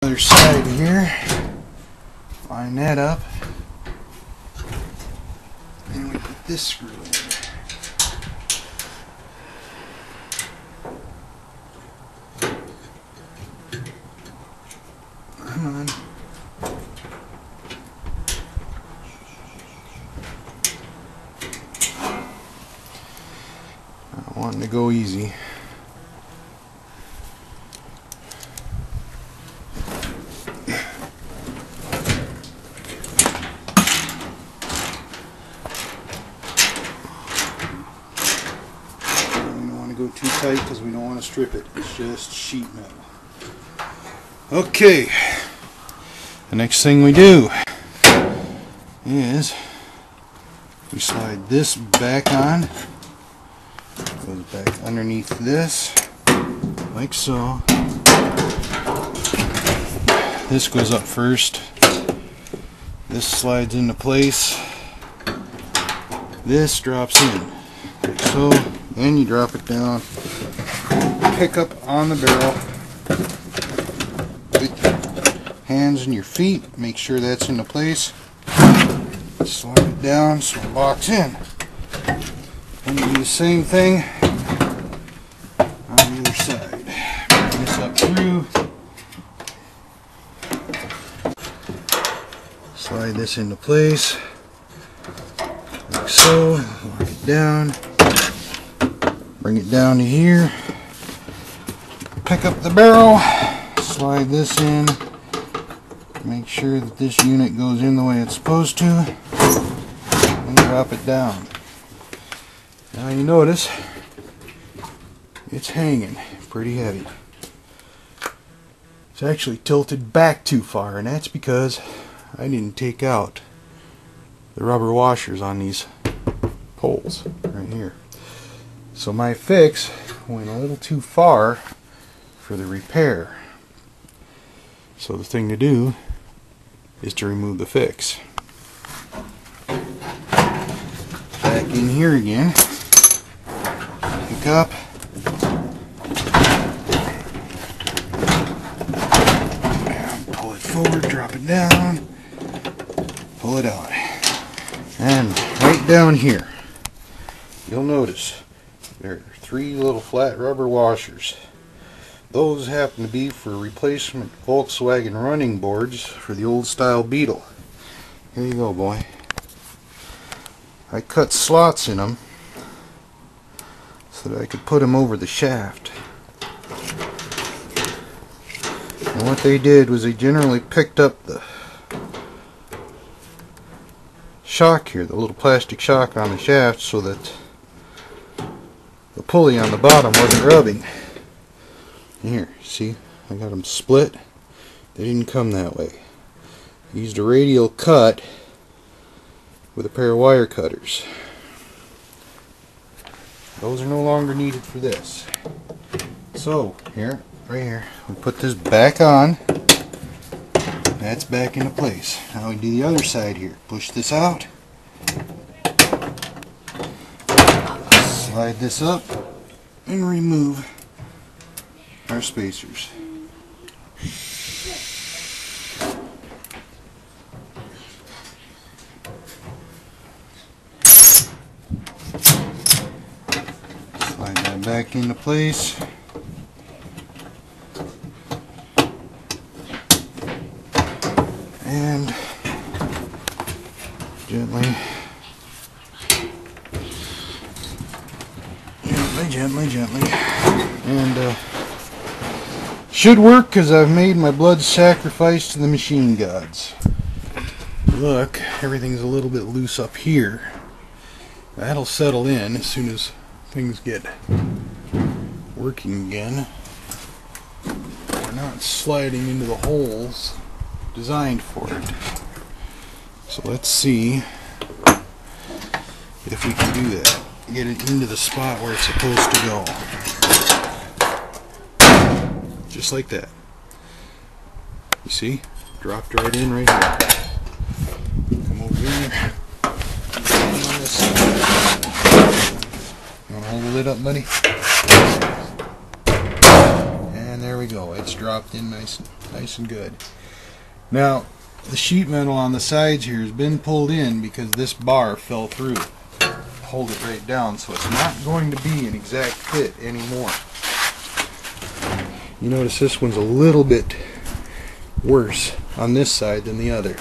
other side here. Line that up. And we put this screw in. Come on. I want to go easy. Go too tight because we don't want to strip it. It's just sheet metal. Okay, the next thing we do is we slide this back on. Goes back underneath this like so. This goes up first. This slides into place. This drops in like so. Then you drop it down, pick up on the barrel with your hands and your feet, make sure that's into place, slide it down so it locks in. And you do the same thing on the other side. Bring this up through, slide this into place, like so, lock it down. Bring it down to here, pick up the barrel, slide this in, make sure that this unit goes in the way it's supposed to, and drop it down. Now you notice it's hanging pretty heavy. It's actually tilted back too far, and that's because I didn't take out the rubber washers on these poles right here. So my fix went a little too far for the repair. So the thing to do is to remove the fix. Back in here again. Pick up. And pull it forward, drop it down. Pull it out. And right down here, you'll notice there are 3 little flat rubber washers. Those happen to be for replacement Volkswagen running boards for the old style Beetle. Here you go, boy. I cut slots in them so that I could put them over the shaft. And what they did was they generally picked up the shock here, the little plastic shock on the shaft, so that the pulley on the bottom wasn't rubbing. Here, see, I got them split. They didn't come that way. I used a radial cut with a pair of wire cutters. Those are no longer needed for this. So, here, right here, we put this back on. That's back into place. Now we do the other side here. Push this out. Slide this up and remove our spacers. Slide that back into place. And gently, and should work because I've made my blood sacrifice to the machine gods. Look, everything's a little bit loose up here. That'll settle in as soon as things get working again. We're not sliding into the holes designed for it. So let's see if we can do that. Get it into the spot where it's supposed to go. Just like that. You see? Dropped right in right here. Come over here. You want to hold the lid up, buddy? And there we go. It's dropped in nice and Nice and good. Now, the sheet metal on the sides here has been pulled in because this bar fell through. Hold it right down, so it's not going to be an exact fit anymore. You notice this one's a little bit worse on this side than the other.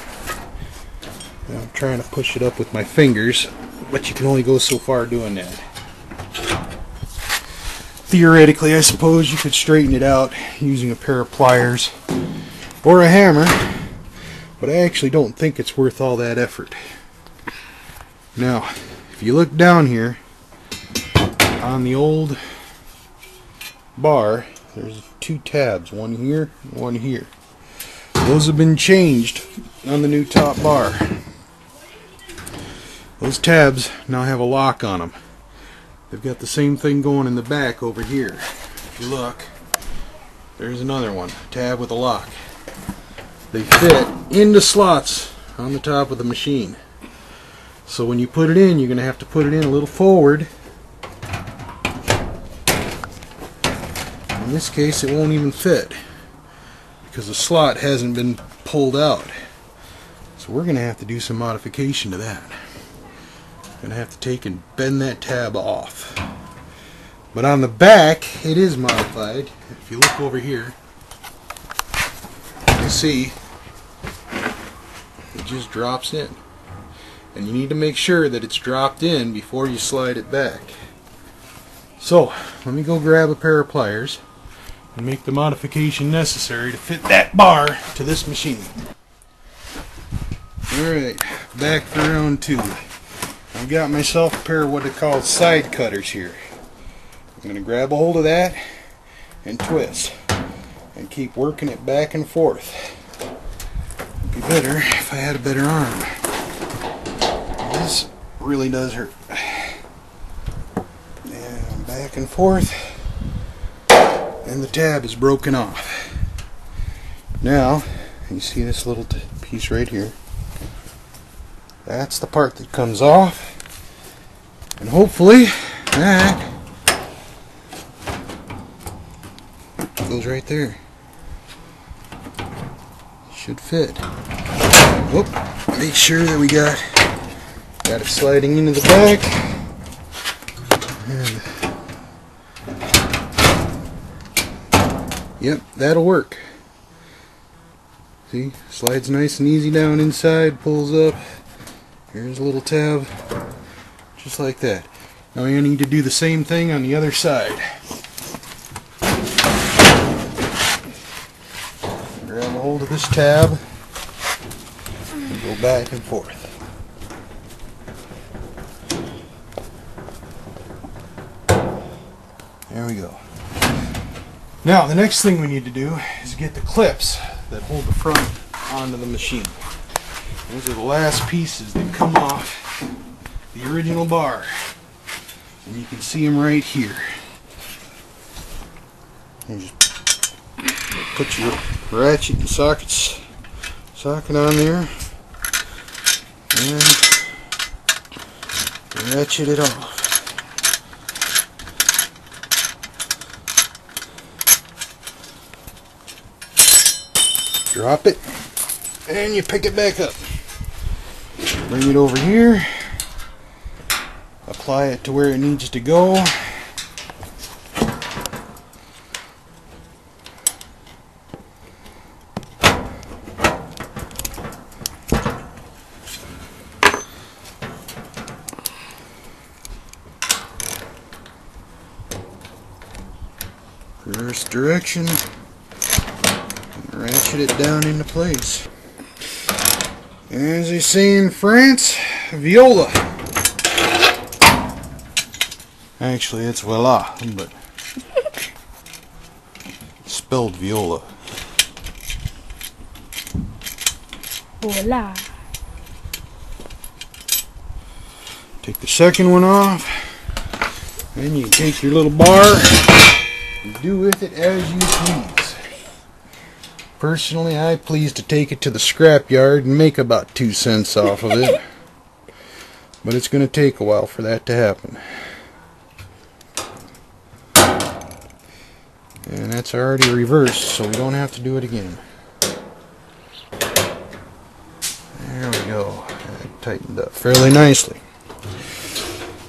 Now, I'm trying to push it up with my fingers, but you can only go so far doing that. Theoretically, I suppose you could straighten it out using a pair of pliers or a hammer, but I actually don't think it's worth all that effort. Now, if you look down here on the old bar, there's 2 tabs, one here and one here. Those have been changed on the new top bar. Those tabs now have a lock on them. They've got the same thing going in the back over here. If you look, there's another one, tab with a lock. They fit into slots on the top of the machine. So when you put it in, you're going to have to put it in a little forward. In this case, it won't even fit because the slot hasn't been pulled out. So we're going to have to do some modification to that. Going to have to take and bend that tab off. But on the back, it is modified. If you look over here, you see it just drops in. And you need to make sure that it's dropped in before you slide it back. So, let me go grab a pair of pliers and make the modification necessary to fit that bar to this machine. Alright, back for round 2. I've got myself a pair of what they call side cutters here. I'm going to grab a hold of that and twist and keep working it back and forth. It'd be better if I had a better arm. This really does hurt. And back and forth, and the tab is broken off. Now, you see this little piece right here? That's the part that comes off, and hopefully that goes right there. Should fit. Whoop! Make sure that we got it sliding into the back. And yep, that'll work. See, slides nice and easy down inside, pulls up. Here's a little tab, just like that. Now you need to do the same thing on the other side. Grab a hold of this tab and go back and forth. There we go. Now the next thing we need to do is get the clips that hold the front onto the machine. Those are the last pieces that come off the original bar. And you can see them right here. You just put your ratchet and socket on there and ratchet it off. Drop it and you pick it back up. Bring it over here, apply it to where it needs to go. Reverse direction, and ratchet it down into place. As they say in France, viola. Actually, it's voila, but spelled viola. Voila. Take the second one off, and you take your little bar and do with it as you please. Personally, I please to take it to the scrap yard and make about 2 cents off of it. But it's going to take a while for that to happen. And that's already reversed, so we don't have to do it again. tightened up fairly nicely.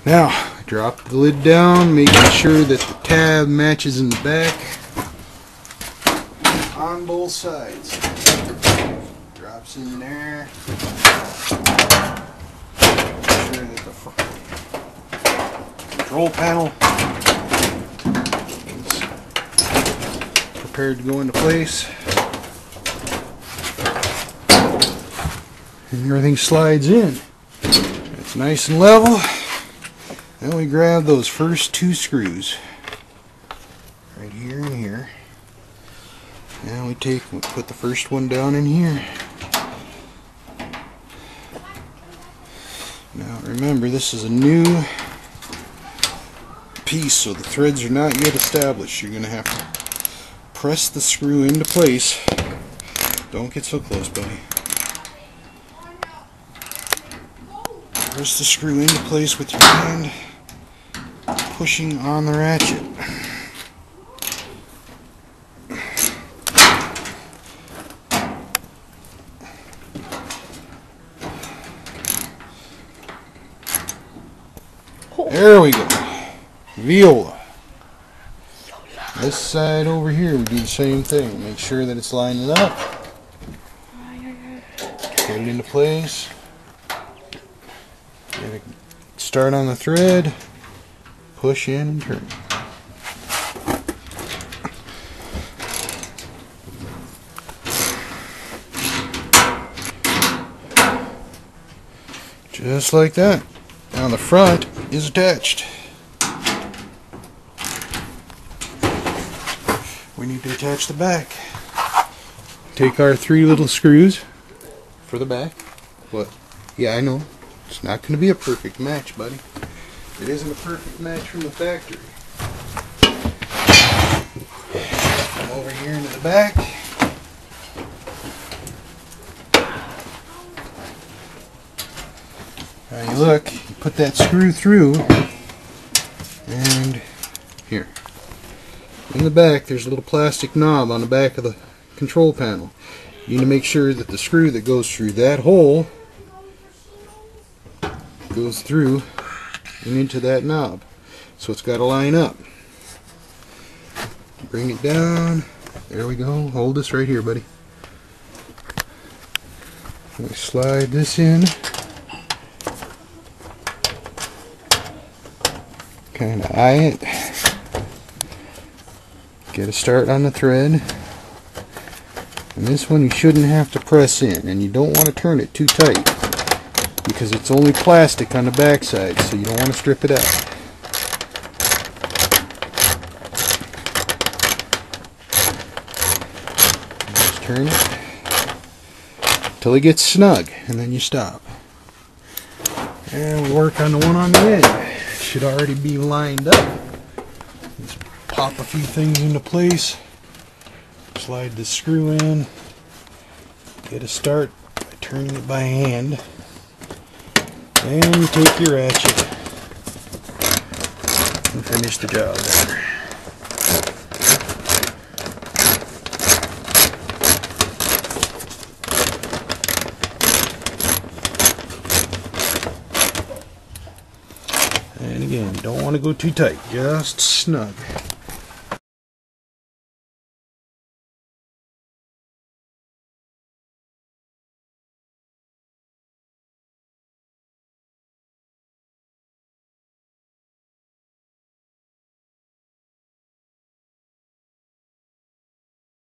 Now, drop the lid down, making sure that the tab matches in the back on both sides. Drops in there. Make sure that the control panel is prepared to go into place. And everything slides in. It's nice and level. Then we grab those first two screws, right here and here. And we put the first one down in here. Now remember, this is a new piece, so the threads are not yet established. You're going to have to press the screw into place. Don't get so close, buddy. Press the screw into place with your hand, pushing on the ratchet. There we go. Viola. This side over here we do the same thing. Make sure that it's lining up. Put it into place. Get a start on the thread. Push in and turn. Just like that. Now the front is attached. We need to attach the back. Take our 3 little screws for the back. What? Yeah, I know. It's not going to be a perfect match, buddy. It isn't a perfect match from the factory. Come over here into the back. Now you look, you put that screw through, and here. In the back, there's a little plastic knob on the back of the control panel. You need to make sure that the screw that goes through that hole goes through and into that knob. So it's got to line up. Bring it down. There we go. Hold this right here, buddy. We slide this in. Kind of eye it. Get a start on the thread. And this one you shouldn't have to press in, and you don't want to turn it too tight because it's only plastic on the back side, so you don't want to strip it out. Just turn it until it gets snug, and then you stop. And we'll work on the one on the end. It should already be lined up. Just pop a few things into place. Slide the screw in. Get a start by turning it by hand. And you take your ratchet and finish the job there. And again, you don't want to go too tight, just snug.